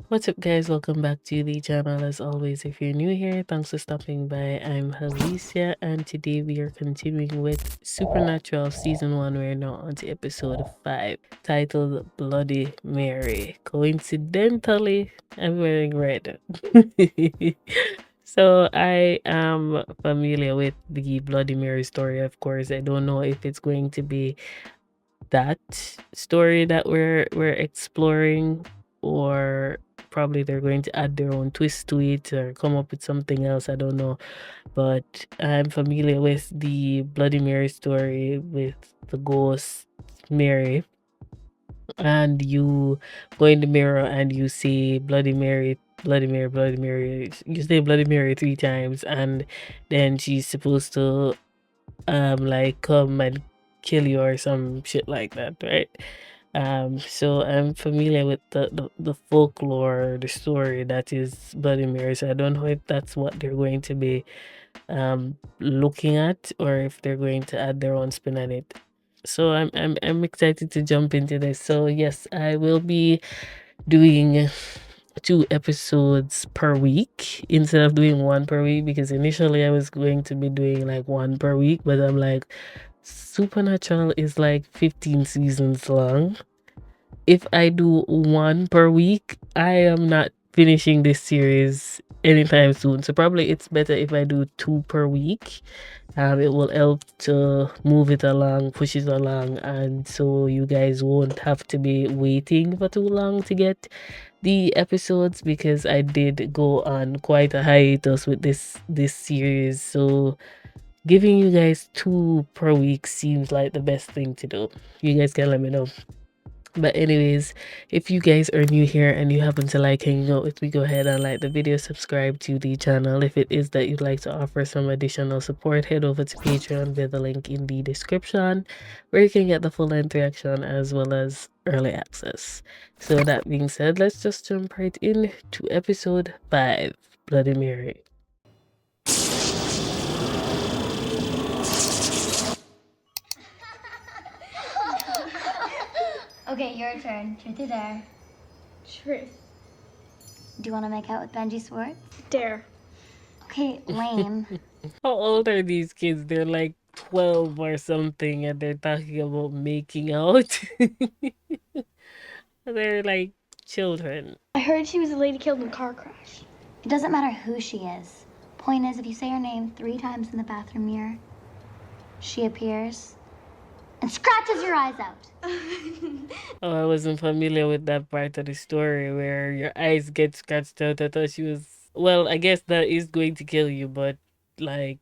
What's up, guys? Welcome back to the channel. As always, if you're new here, thanks for stopping by. I'm Alicia, and today we are continuing with Supernatural Season 1. We're now on to episode 5, titled Bloody Mary. Coincidentally, I'm wearing red. So I am familiar with the Bloody Mary story, of course. I don't know if it's going to be that story that we're exploring, or probably they're going to add their own twist to it or come up with something else. I don't know, but I'm familiar with the Bloody Mary story with the ghost Mary, and you go in the mirror and you see Bloody Mary, Bloody Mary, Bloody Mary. You say Bloody Mary 3 times, and then she's supposed to like come and kill you or some shit like that, right? So I'm familiar with the folklore, the story that is Bloody Mary. So I don't know if that's what they're going to be looking at, or if they're going to add their own spin on it. So I'm excited to jump into this. So yes, I will be doing 2 episodes per week instead of doing one per week, because initially I was going to be doing like one per week, but I'm like, Supernatural is like 15 seasons long. If I do one per week, I am not finishing this series anytime soon. So probably it's better if I do 2 per week. It will help to move it along, push it along, and so you guys won't have to be waiting for too long to get the episodes, because I did go on quite a hiatus with this series. So giving you guys 2 per week seems like the best thing to do. You guys can let me know. But anyways, if you guys are new here and you happen to like hanging out with me, go ahead and like the video, subscribe to the channel. If it is that you'd like to offer some additional support, head over to Patreon via the link in the description, where you can get the full interaction as well as early access. So that being said, let's just jump right in to episode 5, Bloody Mary. Okay, your turn. Truth or dare? Truth. Do you want to make out with Benji Swartz? Dare. Okay, lame. How old are these kids? They're like 12 or something, and they're talking about making out. They're like children. I heard she was a lady killed in a car crash. It doesn't matter who she is. Point is, if you say her name 3 times in the bathroom mirror, she appears and scratches your eyes out. Oh, I wasn't familiar with that part of the story where your eyes get scratched out. I thought she was. Well, I guess that is going to kill you, but like,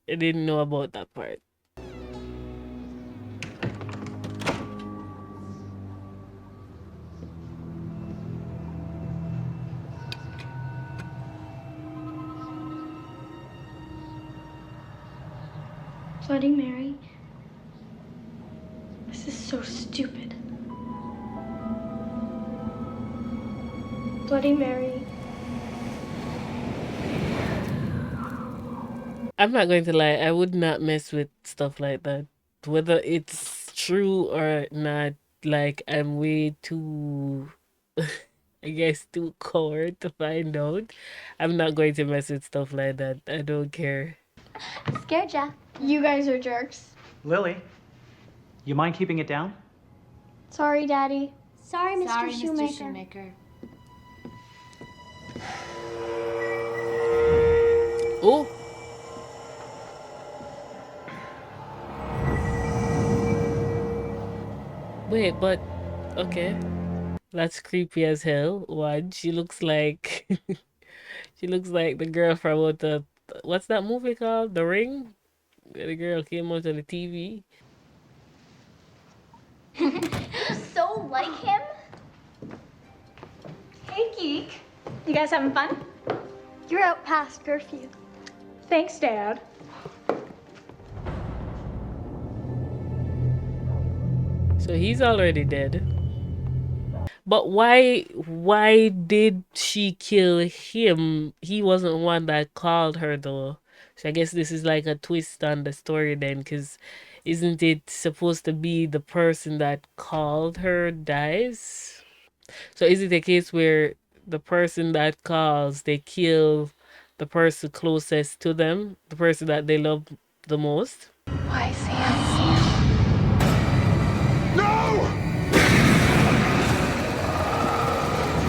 I didn't know about that part. Bloody Mary. This is so stupid. Bloody Mary. I'm not going to lie, I would not mess with stuff like that. Whether it's true or not, like, I'm way too, I guess, too coward to find out. I'm not going to mess with stuff like that. I don't care. Scared ya? You guys are jerks. Lily, you mind keeping it down? Sorry, Daddy. Sorry, Mr. Sorry, Shoemaker. Mr. Shoemaker. Oh! Wait, but okay. That's creepy as hell. One, she looks like she looks like the girl from what the what's that movie called? The Ring? Where the girl came onto the TV. So like him? Hey, geek. You guys having fun? You're out past curfew. Thanks, Dad. So he's already dead. But why did she kill him? He wasn't one that called her though. So I guess this is like a twist on the story then, because isn't it supposed to be the person that called her dies? So is it a case where the person that calls, they kill the person closest to them, the person that they love the most? Why, Sam? No!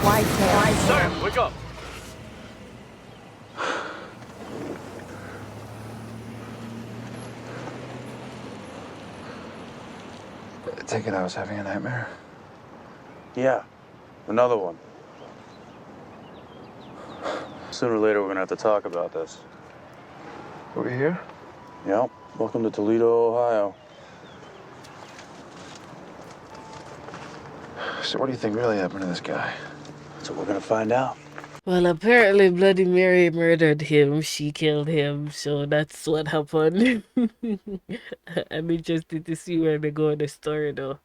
Why, Sam? Sam, wake up! I take it I was having a nightmare. Yeah, another one. Sooner or later, we're gonna have to talk about this. Are we here? Yep. Welcome to Toledo, Ohio. So what do you think really happened to this guy? So we're gonna find out. Well, apparently Bloody Mary murdered him. She killed him, so that's what happened. I'm interested to see where they go in the story, though.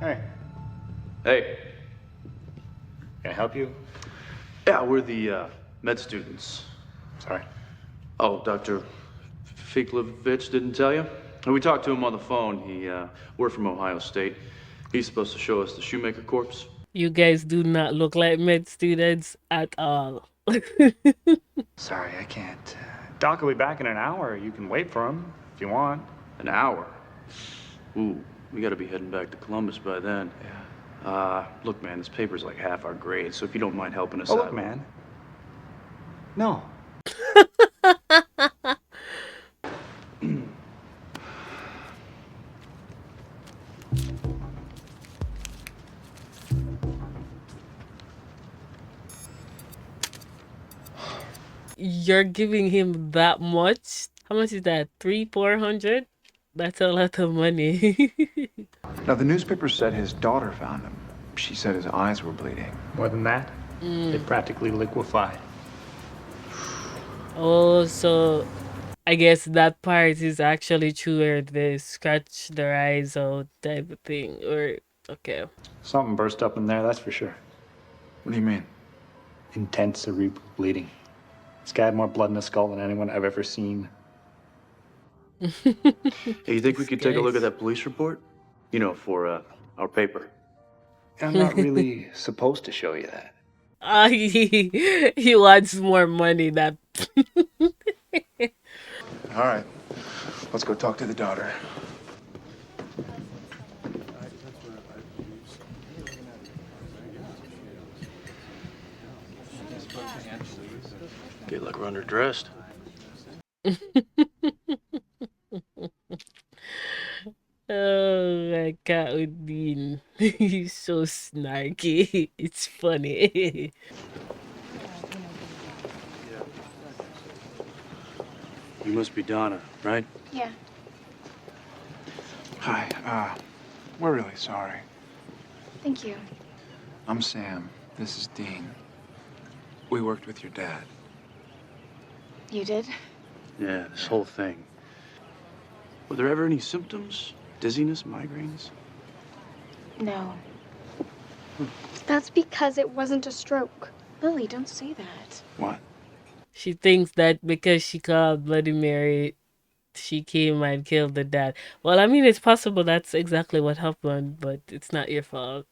Hey. Hey. Can I help you? Yeah, we're the med students. Sorry. Oh, Dr. Fiklovich didn't tell you? We talked to him on the phone. We're from Ohio State. He's supposed to show us the Shoemaker corpse. You guys do not look like med students at all. Sorry, I can't. Doc will be back in an hour. You can wait for him if you want. An hour? Ooh, we gotta be heading back to Columbus by then. Yeah. Look, man, this paper's like half our grade, so if you don't mind helping us Oh, out. look, man. No. You're giving him that much? How much is that? 300-400? That's a lot of money. Now, the newspaper said his daughter found him. She said his eyes were bleeding. More than that, they practically liquefied. Oh, so I guess that part is actually true where they scratch their eyes out type of thing. Or, okay. Something burst up in there, that's for sure. What do you mean? Intense cerebral bleeding. This guy had more blood in his skull than anyone I've ever seen. Hey, you think we could take a look at that police report? You know, for our paper. I'm not really supposed to show you that. He wants more money. That All right. Let's go talk to the daughter. Feel like we're underdressed. Oh my God, Udin. He's so snarky. It's funny. You must be Donna, right? Yeah. Hi. We're really sorry. Thank you. I'm Sam. This is Dean. We worked with your dad. You did? Yeah, this whole thing. Were there ever any symptoms? Dizziness, migraines? No. That's because it wasn't a stroke. Lily, don't say that. What? She thinks that because she called Bloody Mary, she came and killed the dad. Well, I mean, it's possible that's exactly what happened, but it's not your fault.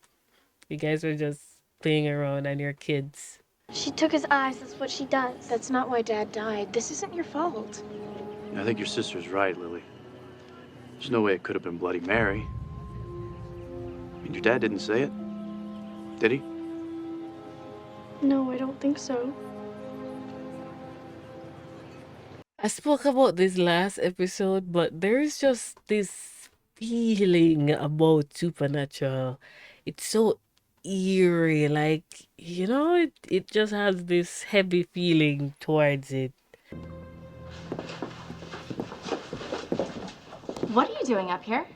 You guys were just playing around and you're kids. She took his eyes. That's what she does. That's not why Dad died. This isn't your fault. I think your sister's right, Lily. There's no way it could have been Bloody Mary. I mean, your dad didn't say it, did he? No, I don't think so. I spoke about this last episode, but there's just this feeling about Supernatural. It's so eerie, like, it just has this heavy feeling towards it. What are you doing up here?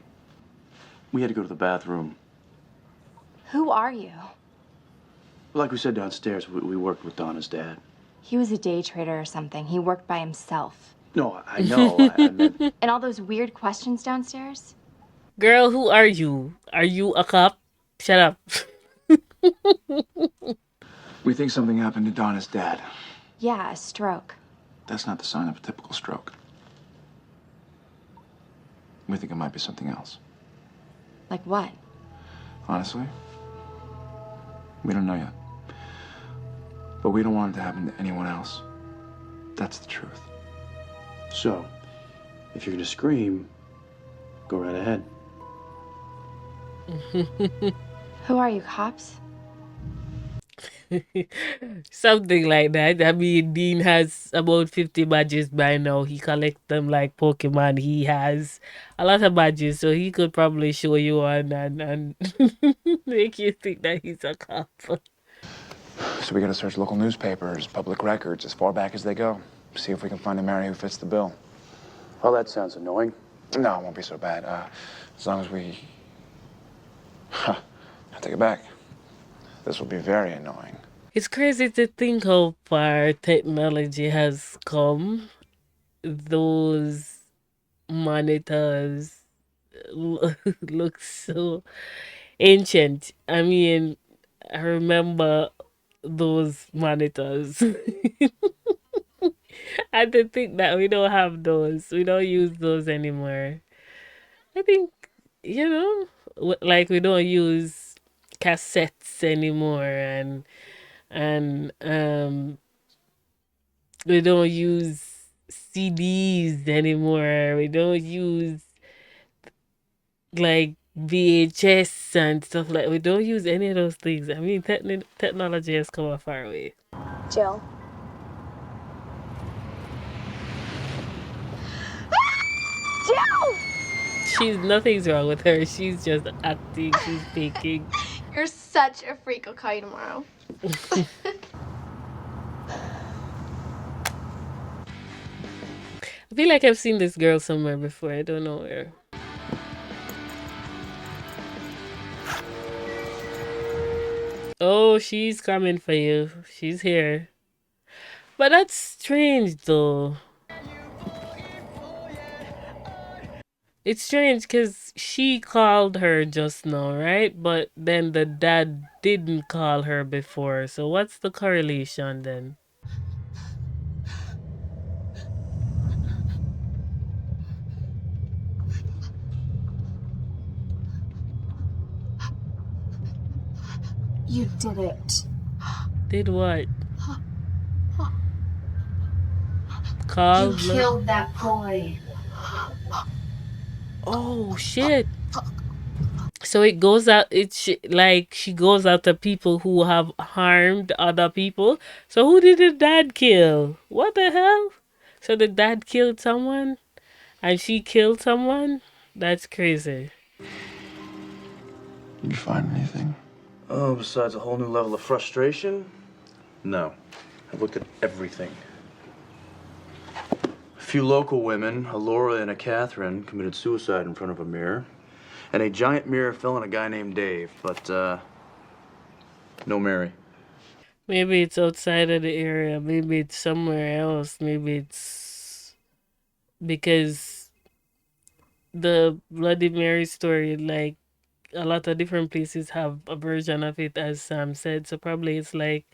We had to go to the bathroom. Who are you? Like we said downstairs, we worked with Donna's dad. He was a day trader or something. He worked by himself. No, I know. I meant... And all those weird questions downstairs? Girl, who are you? Are you a cop? Shut up. We think something happened to Donna's dad. Yeah, a stroke. That's not the sign of a typical stroke. We think it might be something else. Like what? Honestly, we don't know yet. But we don't want it to happen to anyone else. That's the truth. So, if you're gonna scream, go right ahead. Who are you, cops? Something like that. I mean, Dean has about 50 badges by now. He collects them like Pokemon. He has a lot of badges, so he could probably show you one and make you think that he's a cop. So we gotta search local newspapers, public records, as far back as they go. See if we can find a Mary who fits the bill. Oh, that sounds annoying. No, it won't be so bad. As long as we... I take it back. This will be very annoying. It's crazy to think how far technology has come. Those monitors look so ancient. I mean, I remember those monitors. I did think that we don't have those. We don't use those anymore. I think, like we don't use cassettes anymore and we don't use CDs anymore. We don't use like VHS and stuff like we don't use any of those things. I mean, technology has come a far way. Jill. Jill! Nothing's wrong with her. She's just acting. She's faking. You're such a freak. I'll call you tomorrow. I feel like I've seen this girl somewhere before. I don't know where. Oh, she's coming for you. She's here. But that's strange though. It's strange because she called her just now, right? But then the dad didn't call her before. So what's the correlation then? You did it. Did what? You Called? killed that boy. Oh shit. So it goes out, like she goes after people who have harmed other people. So who did the dad kill? What the hell? So the dad killed someone and she killed someone? That's crazy. Did you find anything? Oh, besides a whole new level of frustration? No. I've looked at everything. A few local women, a Laura and a Catherine, committed suicide in front of a mirror. And a giant mirror fell on a guy named Dave, but, no Mary. Maybe it's outside of the area. Maybe it's somewhere else. Maybe it's because the Bloody Mary story, like a lot of different places have a version of it, as Sam said. So probably it's like,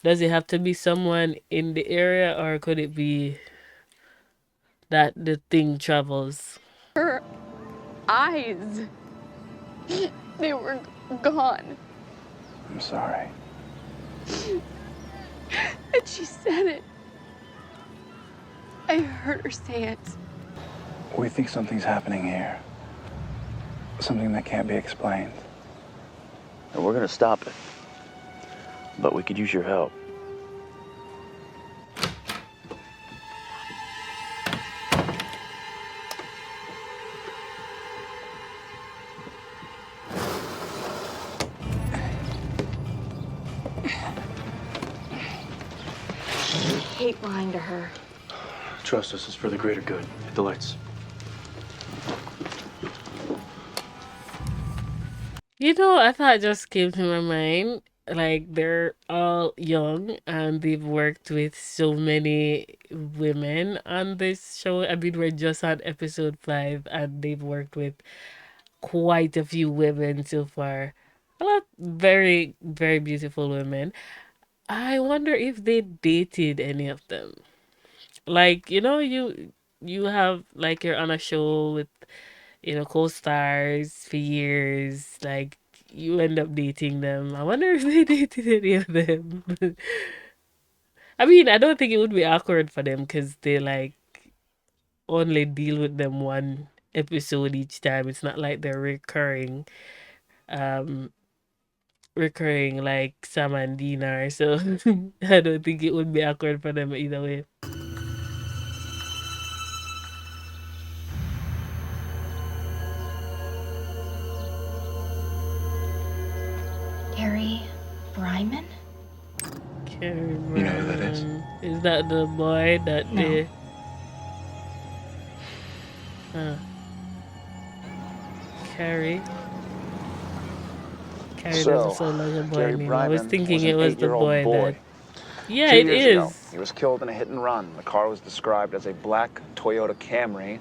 does it have to be someone in the area or could it be that the thing travels? Her eyes. They were gone. I'm sorry. And she said it. I heard her say it. We think something's happening here. Something that can't be explained. And we're gonna stop it. But we could use your help. I hate lying to her. Trust us, it's for the greater good. Hit the lights. A thought just came to my mind. Like, they're all young and they've worked with so many women on this show. I mean, we're just on episode 5 and they've worked with quite a few women so far. A lot, very, very beautiful women. I wonder if they dated any of them. Like, you have like you're on a show with, co-stars for years, like you end up dating them. I wonder if they dated any of them. I mean, I don't think it would be awkward for them because they like only deal with them one episode each time. It's not like they're um recurring like Sam and Dina. So I don't think it would be awkward for them either way. Gary Bryman? Carrie You know who that is? Brown. Is that the boy that No. they uh Carrie? Carrie doesn't So, sound like a boy Gary name. I was Bryman thinking was an it was the 8-year-old boy that. boy. Yeah, 2 it years ago, is. he was killed in a hit and run. The car was described as a black Toyota Camry,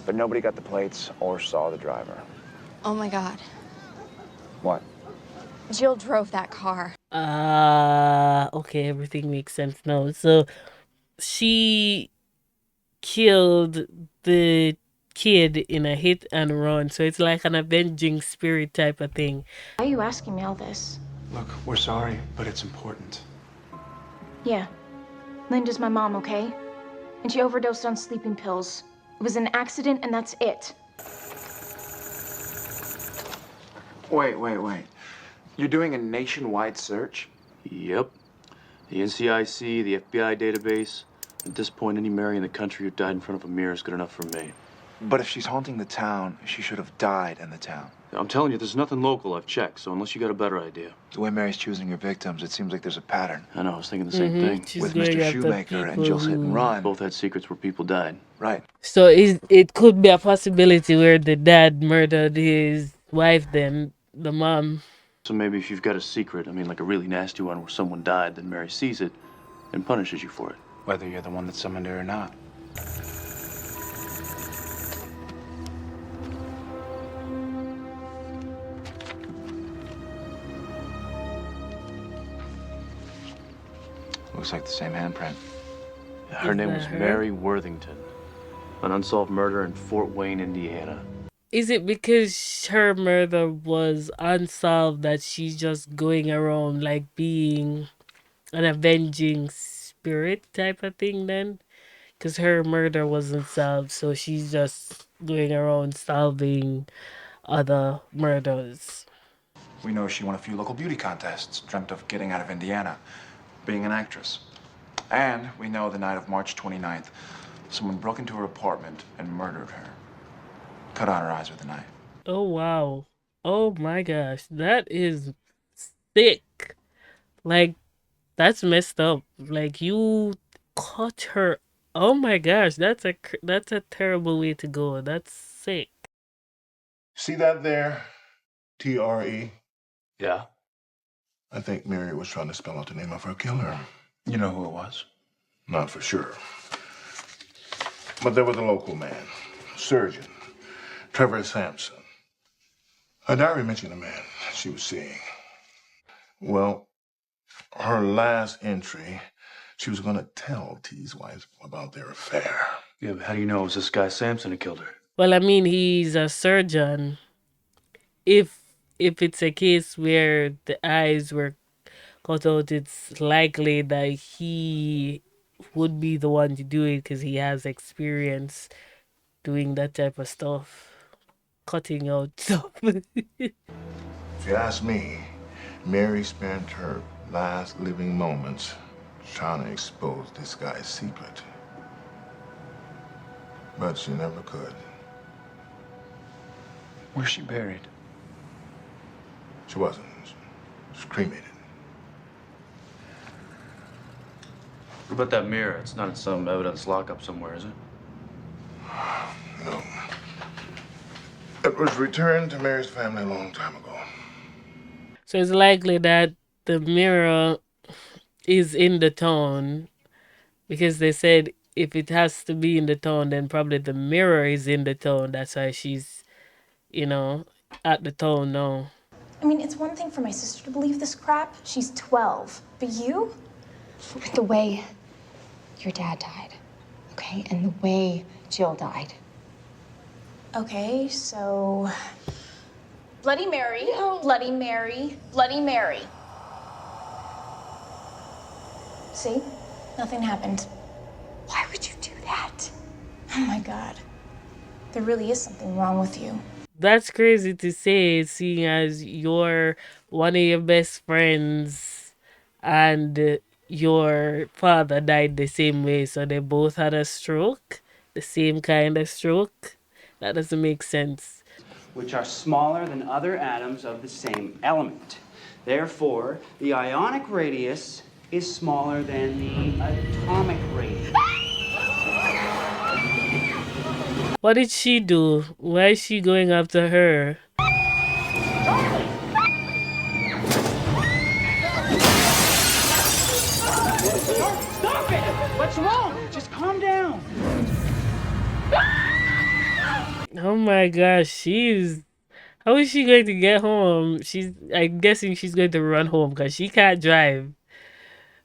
but nobody got the plates or saw the driver. Oh my god. What? Jill drove that car. Okay, everything makes sense now. So she killed the kid in a hit and run. So it's like an avenging spirit type of thing. Why are you asking me all this? Look, we're sorry, but it's important. Yeah. Linda's my mom, okay? And she overdosed on sleeping pills. It was an accident, and that's it. Wait. You're doing a nationwide search? Yep. The NCIC, the FBI database. At this point, any Mary in the country who died in front of a mirror is good enough for me. But if she's haunting the town, she should have died in the town. I'm telling you, there's nothing local I've checked, so unless you got a better idea. The way Mary's choosing her victims, it seems like there's a pattern. I know, I was thinking the same thing. She's With going Mr. after Shoemaker and people Jill's hit and who- run. Both had secrets where people died. Right. So it could be a possibility where the dad murdered his wife, then the mom. So maybe if you've got a secret, I mean like a really nasty one where someone died, then Mary sees it and punishes you for it. Whether you're the one that summoned her or not. Looks like the same handprint. Her Is name that was her? Mary Worthington. An unsolved murder in Fort Wayne, Indiana. Is it because her murder was unsolved that she's just going around like being an avenging spirit type of thing then? Because her murder wasn't solved, so she's just going around solving other murders. We know she won a few local beauty contests, dreamt of getting out of Indiana, being an actress. And we know the night of March 29th, someone broke into her apartment and murdered her. Cut out her eyes with a knife. Oh wow. Oh my gosh. That is sick. Like, that's messed up. Like, you caught her. Oh my gosh, that's a terrible way to go. That's sick. See that there? TRE? Yeah? I think Mary was trying to spell out the name of her killer. You know who it was? Not for sure. But there was a local man, surgeon, Trevor Sampson. Her diary mentioned a man she was seeing. Well, her last entry, she was going to tell T's wife about their affair. Yeah, but how do you know it was this guy Sampson who killed her? Well, I mean, he's a surgeon. If it's a case where the eyes were cut out, it's likely that he would be the one to do it because he has experience doing that type of stuff, cutting out stuff. If you ask me, Mary spent her last living moments trying to expose this guy's secret. But she never could. Where's she buried? She wasn't. She was cremated. What about that mirror? It's not in some evidence lockup somewhere, is it? No. It was returned to Mary's family a long time ago. So it's likely that the mirror is in the town because they said if it has to be in the town, then probably the mirror is in the town. That's why she's, at the town now. I mean, it's one thing for my sister to believe this crap. She's 12. But you? The way your dad died, okay? And the way Jill died. Okay, so Bloody Mary, Bloody Mary, Bloody Mary. See? Nothing happened. Why would you do that? Oh my God. There really is something wrong with you. That's crazy to say, seeing as you're one of your best friends and your father died the same way, so they both had a stroke, the same kind of stroke. That doesn't make sense. Which are smaller than other atoms of the same element. Therefore, the ionic radius is smaller than the atomic radius. What did she do? Why is she going after her? Stop it! What's wrong? Just calm down. Oh my gosh, how is she going to get home? I'm guessing she's going to run home because she can't drive.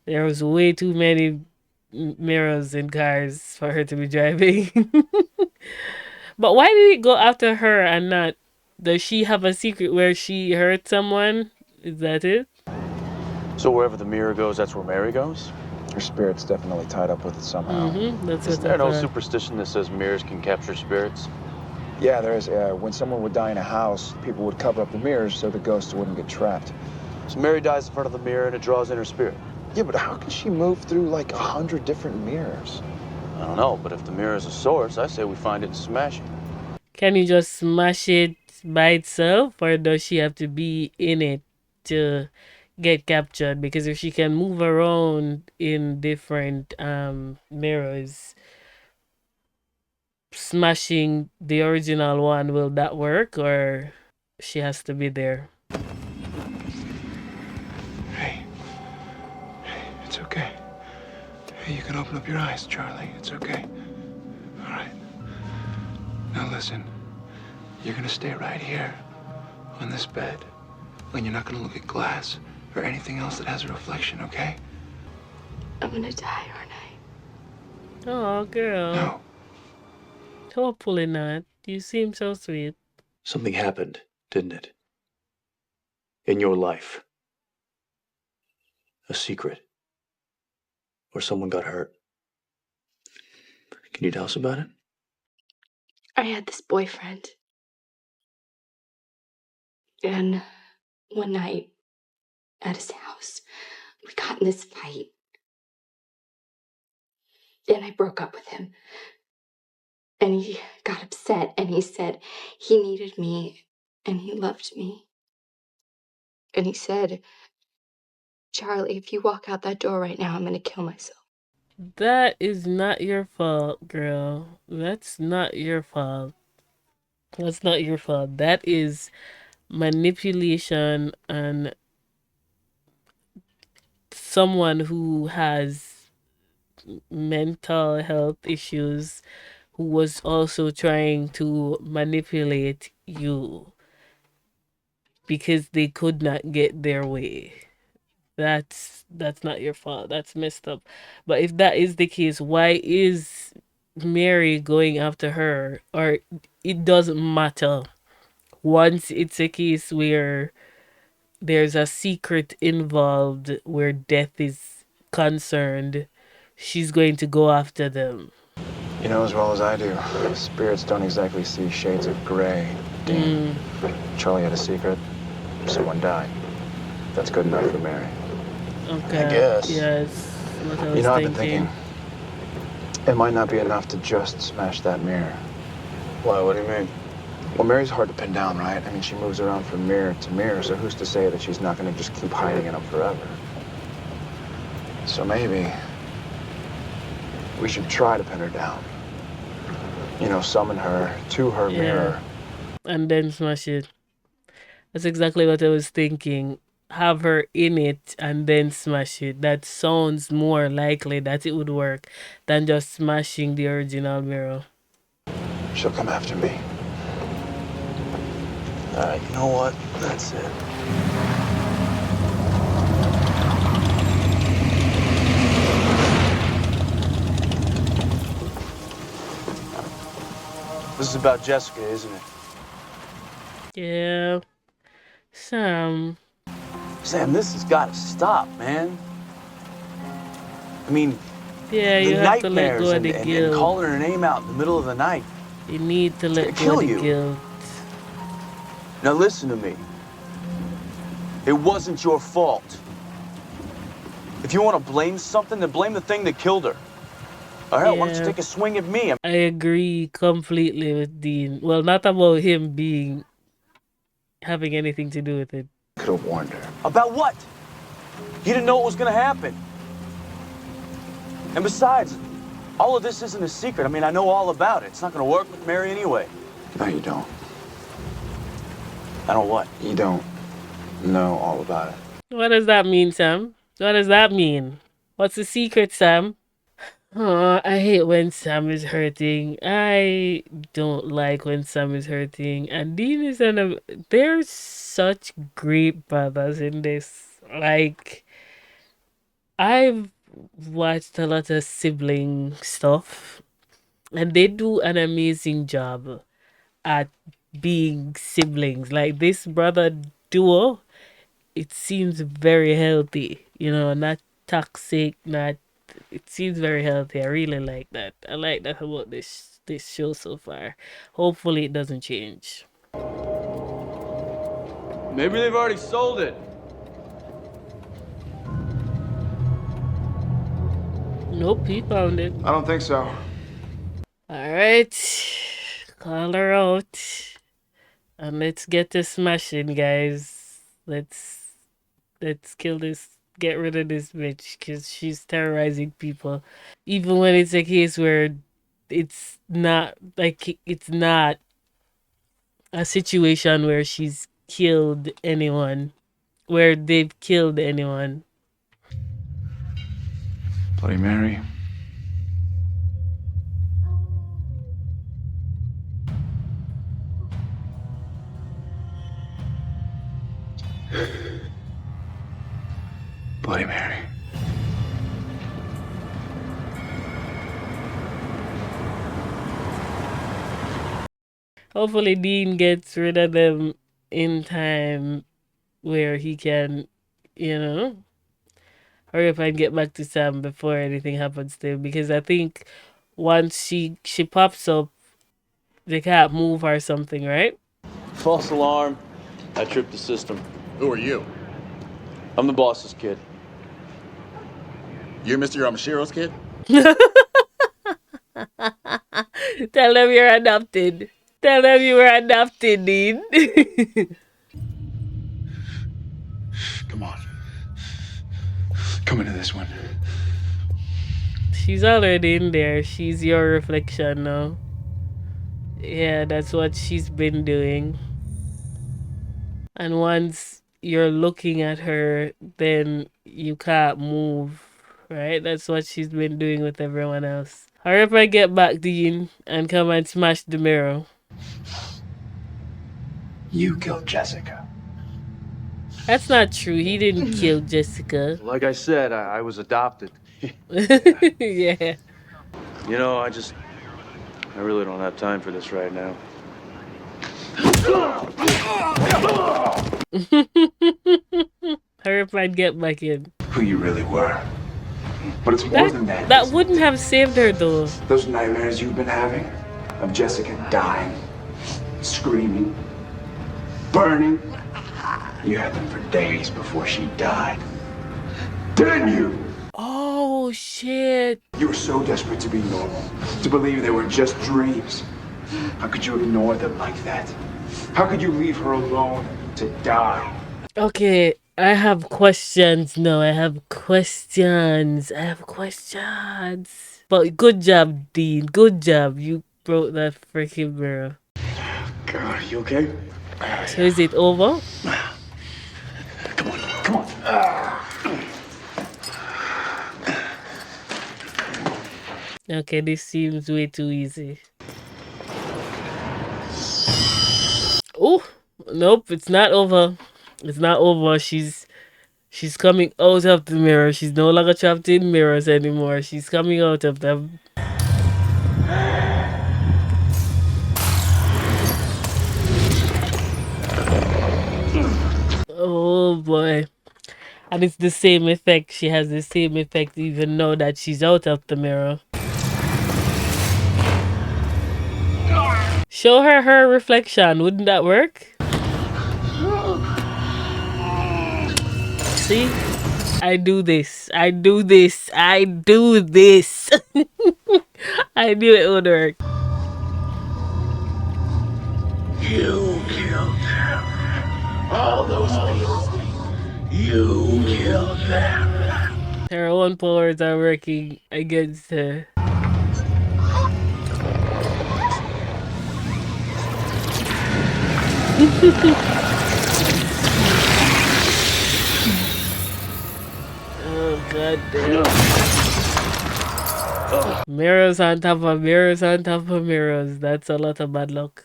There was way too many mirrors in cars for her to be driving. But why did it go after her and not? Does she have a secret where she hurt someone? Is that it? So wherever the mirror goes, that's where Mary goes? Her spirit's definitely tied up with it somehow. That's Isn't what I there no thought. superstition that says mirrors can capture spirits? Yeah, there is. When someone would die in a house, people would cover up the mirrors so the ghosts wouldn't get trapped. So Mary dies in front of the mirror and it draws in her spirit. Yeah, but how can she move through like 100 different mirrors? I don't know, but if the mirror is a source, I say we find it and smash it. Can you just smash it by itself, or does she have to be in it to get captured? Because if she can move around in different mirrors, smashing the original one, will that work, or she has to be there? Hey, it's okay. Hey, you can open up your eyes, Charlie. It's okay. All right. Now listen, you're gonna stay right here on this bed, and you're not gonna look at glass or anything else that has a reflection, okay? I'm gonna die, aren't I? Oh, girl. No. Hopefully not. You seem so sweet. Something happened, didn't it? In your life. A secret. Or someone got hurt. Can you tell us about it? I had this boyfriend. And one night at his house, we got in this fight. And I broke up with him. And he got upset and he said he needed me and he loved me. And he said, Charlie, if you walk out that door right now, I'm going to kill myself. That is not your fault, girl. That's not your fault. That's not your fault. That is manipulation and someone who has mental health issues who was also trying to manipulate you because they could not get their way. That's not your fault. That's messed up. But if that is the case, why is Mary going after her? Or it doesn't matter. Once it's a case where there's a secret involved where death is concerned, she's going to go after them. You know as well as I do, spirits don't exactly see shades of gray. Dean. Charlie had a secret. Someone died. That's good enough for Mary. Okay. I guess. Yes. What I was You know, I've been thinking. thinking, it might not be enough to just smash that mirror. Why, what do you mean? Well, Mary's hard to pin down, right? I mean, she moves around from mirror to mirror, so who's to say that she's not going to just keep hiding in them forever? So maybe we should try to pin her down. You know, summon her to her mirror. And then smash it. That's exactly what I was thinking. Have her in it and then smash it. That sounds more likely that it would work than just smashing the original mirror. She'll come after me. All right, you know what? That's it. This is about Jessica, isn't it? Yeah. Sam. Sam, this has got to stop, man. I mean, Yeah, the you have to let go nightmares of the and guilt. calling her name out in the middle of the night. You need to It's let gonna go kill of the you. guilt. Now listen to me. It wasn't your fault. If you want to blame something, then blame the thing that killed her. All right, why don't you Yeah. take a swing at me? I agree completely with Dean. Well, not about him being having anything to do with it. Could have warned her. About what? You didn't know what was going to happen. And besides, all of this isn't a secret. I mean, I know all about it. It's not going to work with Mary anyway. No, you don't. I don't what? You don't know all about it. What does that mean, Sam? What does that mean? What's the secret, Sam? Oh, I hate when Sam is hurting. I don't like when Sam is hurting. And Dean is they're such great brothers in this. Like, I've watched a lot of sibling stuff, and they do an amazing job at being siblings. Like this brother duo, it seems very healthy, not toxic, not it seems very healthy. I really like that. I like that about this show so far. Hopefully it doesn't change. Maybe they've already sold it. Nope, he found it. I don't think so. Alright. Call her out. And let's get to smashing, guys. Let's kill this, get rid of this bitch, because she's terrorizing people. Even when it's a case where it's not a situation where she's killed anyone, where they've killed anyone. Bloody Mary. Bloody Mary. Hopefully Dean gets rid of them in time where he can, hurry up and get back to Sam before anything happens to him, because I think once she pops up, they can't move or something, right? False alarm. I tripped the system. Who are you? I'm the boss's kid. You're Mr. Yamashiro's kid? Tell them you're adopted. Tell them you were adopted, Dean. Come on. Come into this one. She's already in there. She's your reflection now. Yeah, that's what she's been doing. And once you're looking at her, then you can't move, right? That's what she's been doing with everyone else. Hurry up and get back, Dean, and come and smash the mirror. You killed Jessica. That's not true. He didn't kill Jessica. Like I said, I was adopted. Yeah. You know, I really don't have time for this right now. Hurry up and get back in. Who you really were. But it's more than that. That wouldn't have saved her, though. Those nightmares you've been having of Jessica dying, screaming, burning. You had them for days before she died. Didn't you? Oh, shit. You were so desperate to be normal, to believe they were just dreams. How could you ignore them like that? How could you leave her alone to die? Okay, I have questions. No, I have questions. But good job, Dean. Good job. You broke that freaking mirror. God, you okay? So is it over? Come on. Okay, this seems way too easy. Oh, nope, it's not over. It's not over. She's coming out of the mirror. She's no longer trapped in mirrors anymore. She's coming out of them. Oh boy. And it's the same effect. She has the same effect even now that she's out of the mirror. Show her her reflection. Wouldn't that work? See? I do this. I do this. I do this. I knew it would work. You killed them. All those people. You killed them. Her own powers are working against her. Oh god damn. Mirrors on top of mirrors on top of mirrors. That's a lot of bad luck.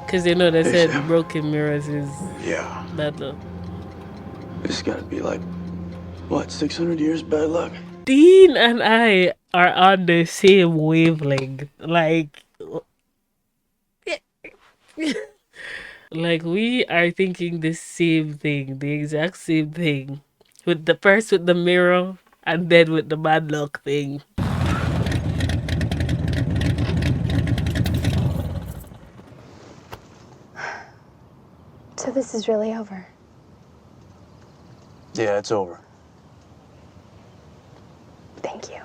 Cause you know they said Sam. broken mirrors is Yeah. bad luck. This gotta be like, what, 600 years bad luck? Dean and I are on the same wavelength. Like like we are thinking the same thing, the exact same thing. With the first with the mirror and then with the bad luck thing. So this is really over. Yeah, it's over. Thank you.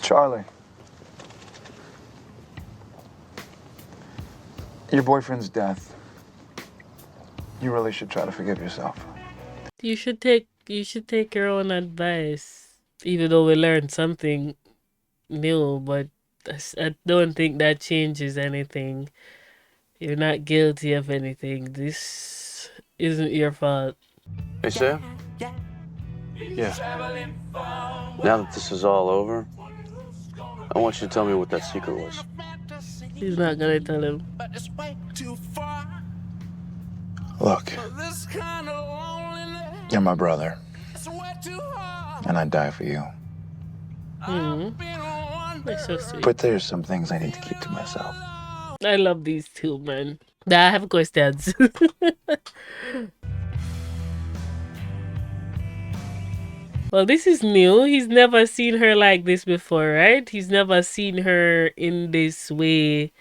Charlie. Your boyfriend's death. You really should try to forgive yourself. You should take your own advice. Even though we learned something new, but I don't think that changes anything. You're not guilty of anything. This isn't your fault. Hey, Sam? Yeah. Now that this is all over, I want you to tell me what that secret was. He's not gonna tell him. Look, you're my brother, and I'd die for you. That's so sweet. But there's some things I need to keep to myself. I love these two, man. I have questions. Well, this is new. He's never seen her like this before, right? He's never seen her in this way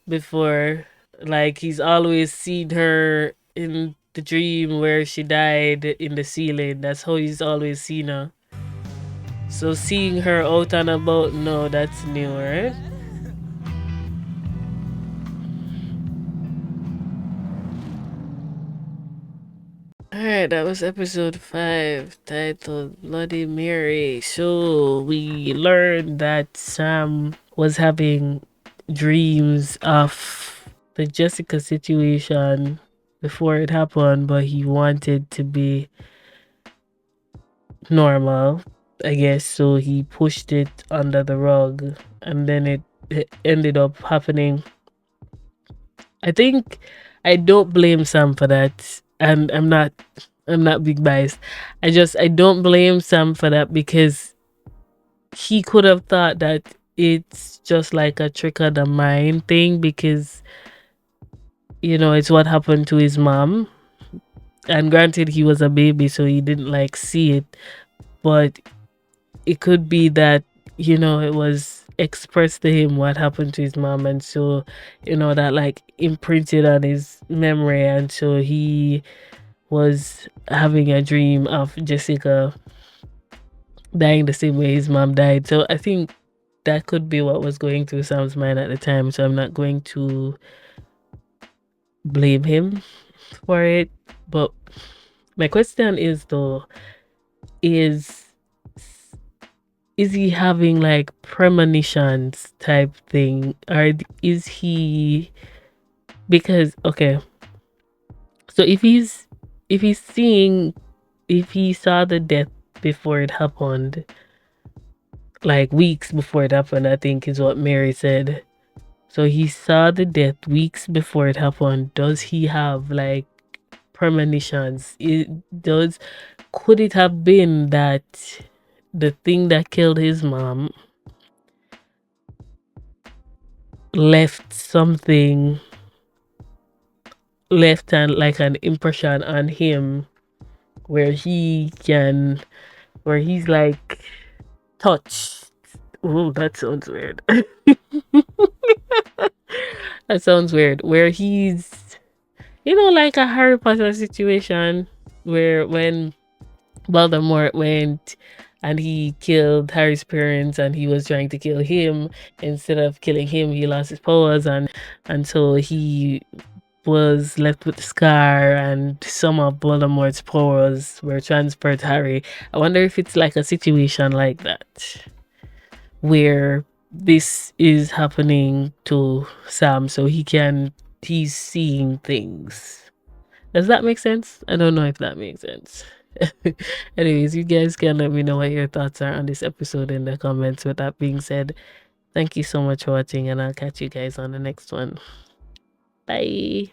before. Like, he's always seen her in the dream where she died in the ceiling. That's how he's always seen her. So seeing her out and about, no, that's new, right? Alright, that was episode 5, titled Bloody Mary. So we learned that Sam was having dreams of the Jessica situation before it happened, but he wanted to be normal, I guess. So he pushed it under the rug, and then it ended up happening. I think I don't blame Sam for that, and I'm not big biased. I don't blame Sam for that because he could have thought that it's just like a trick of the mind thing because it's what happened to his mom. And granted, he was a baby, so he didn't like see it, but it could be that it was expressed to him what happened to his mom, and so that like imprinted on his memory, and so he was having a dream of Jessica dying the same way his mom died. So I think that could be what was going through Sam's mind at the time. So I'm not going to blame him for it. But my question is though, is he having like premonitions type thing, or is he, because okay, so if he's seeing if he saw the death before it happened, like weeks before it happened, I think is what Mary said. So he saw the death weeks before it happened. Does he have like premonitions? Could it have been that the thing that killed his mom left like an impression on him where he's like touched. Oh, that sounds weird. That sounds weird. Where he's, like a Harry Potter situation where when Voldemort went and he killed Harry's parents and he was trying to kill him. Instead of killing him, he lost his powers, and so he was left with the scar, and some of Voldemort's powers were transferred to Harry. I wonder if it's like a situation like that where this is happening to Sam, so he's seeing things. Does that make sense? I don't know if that makes sense. Anyways, you guys can let me know what your thoughts are on this episode in the comments. With that being said, thank you so much for watching, and I'll catch you guys on the next one. Bye.